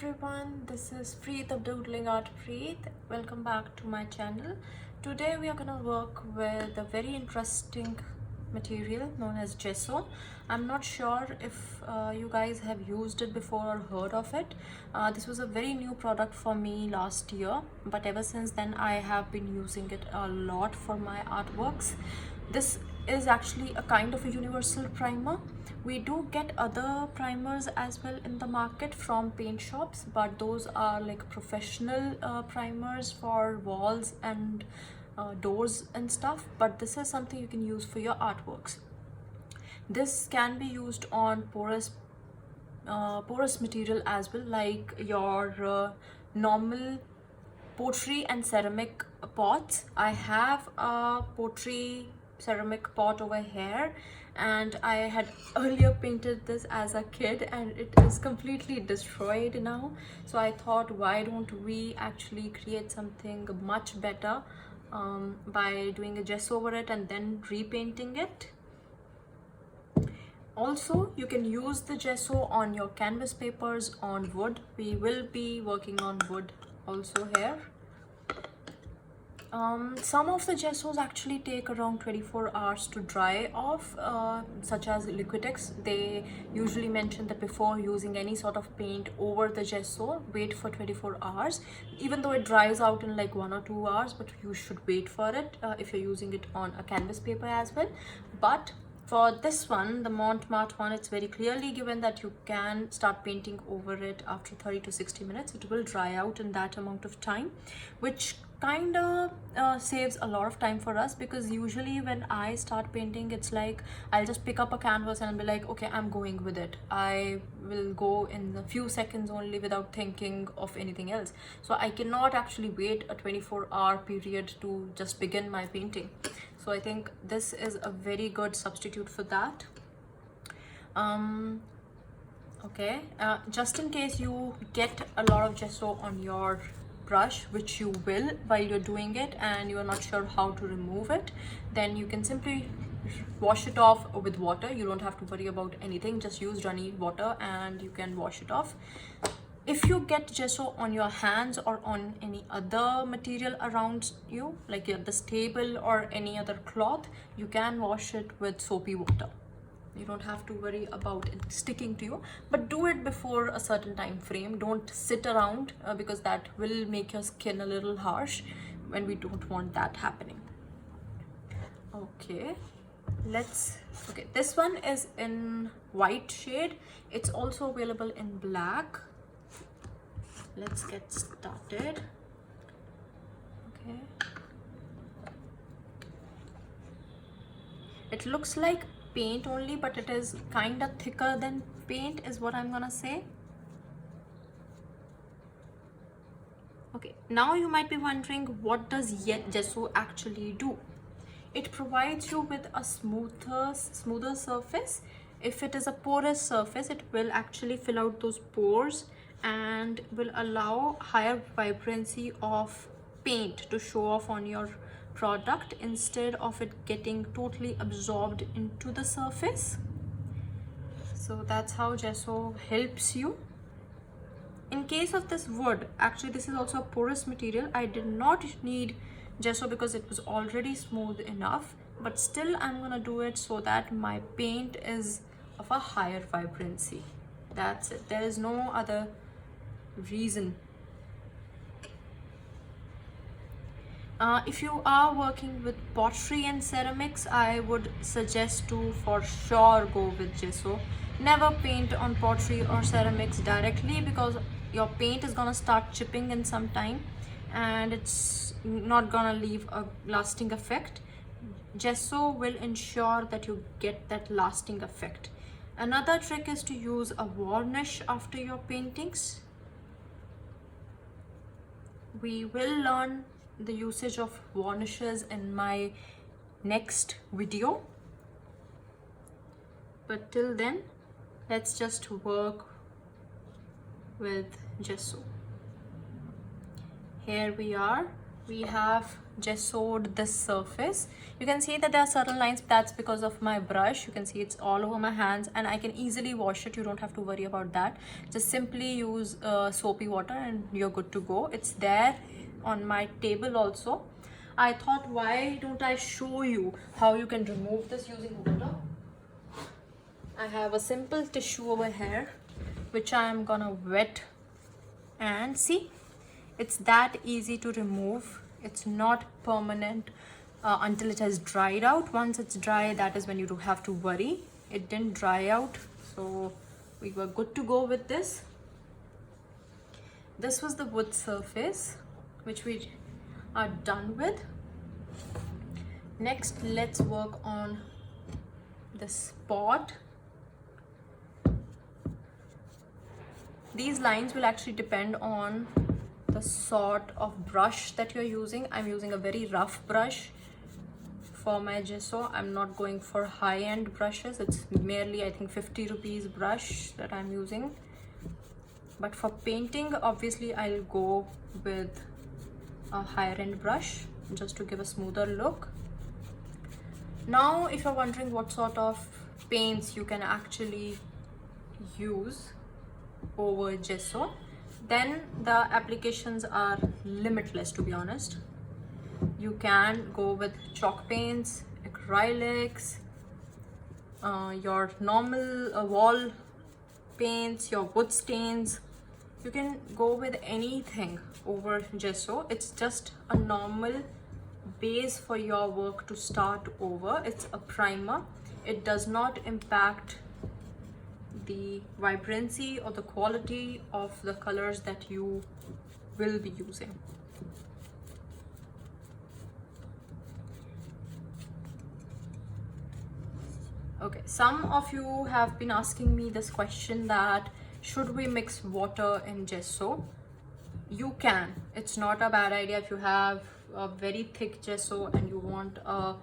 everyone, this is Preet of Doodling Art Preet. Welcome back to my channel. Today we are going to work with a very interesting material known as gesso. I'm not sure if you guys have used it before or heard of it. This was a very new product for me last year, but ever since then I have been using it a lot for my artworks. This is actually a kind of a universal primer. We do get other primers as well in the market from paint shops, but those are like professional primers for walls and doors and stuff. But this is something you can use for your artworks. This can be used on porous material as well, like your normal pottery and ceramic pots. I have a pottery ceramic pot over here, and I had earlier painted this as a kid and it is completely destroyed now. So I thought, why don't we actually create something much better by doing a gesso over it and then repainting it. Also, you can use the gesso on your canvas papers, on wood. We will be working on wood also here. Some of the gessos actually take around 24 hours to dry off, such as Liquitex. They usually mention that before using any sort of paint over the gesso, wait for 24 hours, even though it dries out in like 1 or 2 hours, but you should wait for it if you're using it on a canvas paper as well. But for this one, the Mont Marte one, it's very clearly given that you can start painting over it after 30 to 60 minutes. It will dry out in that amount of time, which kind of saves a lot of time for us, because usually when I start painting, it's like I'll just pick up a canvas and I'll be like, okay, I'm going with it. I will go in a few seconds only without thinking of anything else. So I cannot actually wait a 24-hour period to just begin my painting. So I think this is a very good substitute for that. Okay, just in case you get a lot of gesso on your brush, which you will while you're doing it, and you're not sure how to remove it, then you can simply wash it off with water. You don't have to worry about anything. Just use runny water and you can wash it off. If you get gesso on your hands or on any other material around you, like this table or any other cloth, you can wash it with soapy water. You don't have to worry about it sticking to you, but do it before a certain time frame. Don't sit around because that will make your skin a little harsh, when we don't want that happening. Okay, okay, this one is in white shade. It's also available in black. Let's get started. Okay, it looks like paint only, but it is kind of thicker than paint, is what I'm gonna say. Okay, now you might be wondering, what does gesso actually do? It provides you with a smoother surface. If it is a porous surface, it will actually fill out those pores and will allow higher vibrancy of paint to show off on your product, instead of it getting totally absorbed into the surface. So that's how gesso helps you. In case of this wood, actually this is also a porous material. I did not need gesso because it was already smooth enough, but still I'm gonna do it so that my paint is of a higher vibrancy. That's it. There is no other reason. If you are working with pottery and ceramics, I would suggest to for sure go with gesso. Never paint on pottery or ceramics directly, because your paint is gonna start chipping in some time and it's not gonna leave a lasting effect. Gesso will ensure that you get that lasting effect. Another trick is to use a varnish after your paintings. We will learn the usage of varnishes in my next video, but till then, let's just work with gesso. Here we are. we have gessoed this surface. You can see that there are certain lines. That's because of my brush. You can see it's all over my hands, and I can easily wash it. You don't have to worry about that. Just simply use soapy water and you're good to go. It's there on my table also. I thought, why don't I show you how you can remove this using water? I have a simple tissue over here which I am gonna wet, and see, it's that easy to remove. It's not permanent until it has dried out. Once it's dry, that is when you do have to worry. It didn't dry out, so we were good to go with this. This was the wood surface which we are done with. Next, let's work on this pot. These lines will actually depend on the sort of brush that you're using. I'm using a very rough brush for my gesso. I'm not going for high-end brushes. It's merely, I think, 50 rupees brush that I'm using. But for painting, obviously I'll go with a higher-end brush just to give a smoother look. Now, if you're wondering what sort of paints you can actually use over gesso, then the applications are limitless, to be honest. You can go with chalk paints, acrylics, your normal wall paints, your wood stains. You can go with anything over gesso. It's just a normal base for your work to start over. It's a primer. It does not impact the vibrancy or the quality of the colors that you will be using. Okay, some of you have been asking me this question, that should we mix water in gesso? You can. It's not a bad idea. If you have a very thick gesso and you want a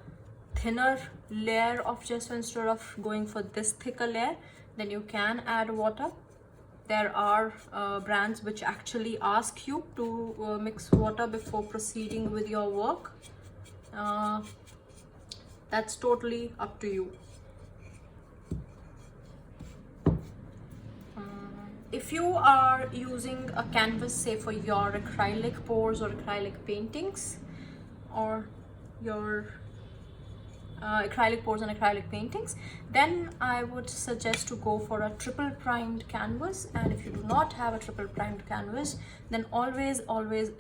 thinner layer of gesso instead of going for this thicker layer, then you can add water. There are brands which actually ask you to mix water before proceeding with your work. That's totally up to you. If you are using a canvas, say for your acrylic pours or acrylic paintings, or your acrylic pours and acrylic paintings, then I would suggest to go for a triple primed canvas. And if you do not have a triple primed canvas, then always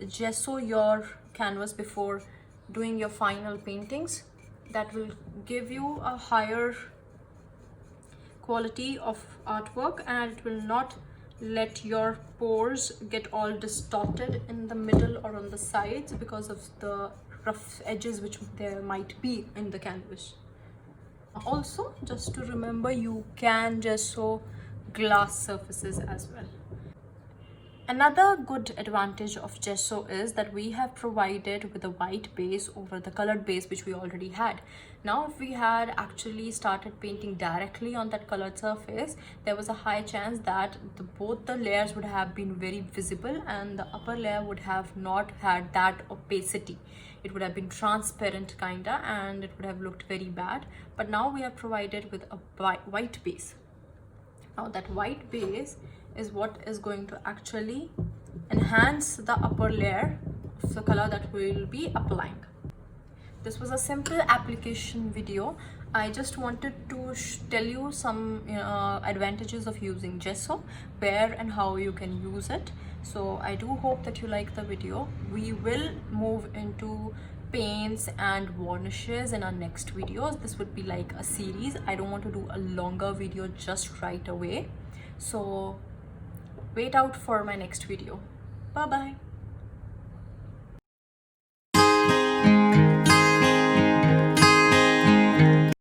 gesso your canvas before doing your final paintings. That will give you a higher quality of artwork, and it will not let your pores get all distorted in the middle or on the sides because of the rough edges which there might be in the canvas. Also, just to remember, you can gesso glass surfaces as well. Another good advantage of gesso is that we have provided with a white base over the colored base which we already had. Now, if we had actually started painting directly on that colored surface, there was a high chance that both the layers would have been very visible, and the upper layer would have not had that opacity. It would have been transparent kinda, and it would have looked very bad. But now we have provided with a white base. Now that white base is what is going to actually enhance the upper layer of the color that we will be applying. This was a simple application video. I just wanted to tell you some advantages of using gesso, where and how you can use it. So I do hope that you like the video. We will move into paints and varnishes in our next videos. This would be like a series. I don't want to do a longer video just right away. So wait out for my next video. Bye bye.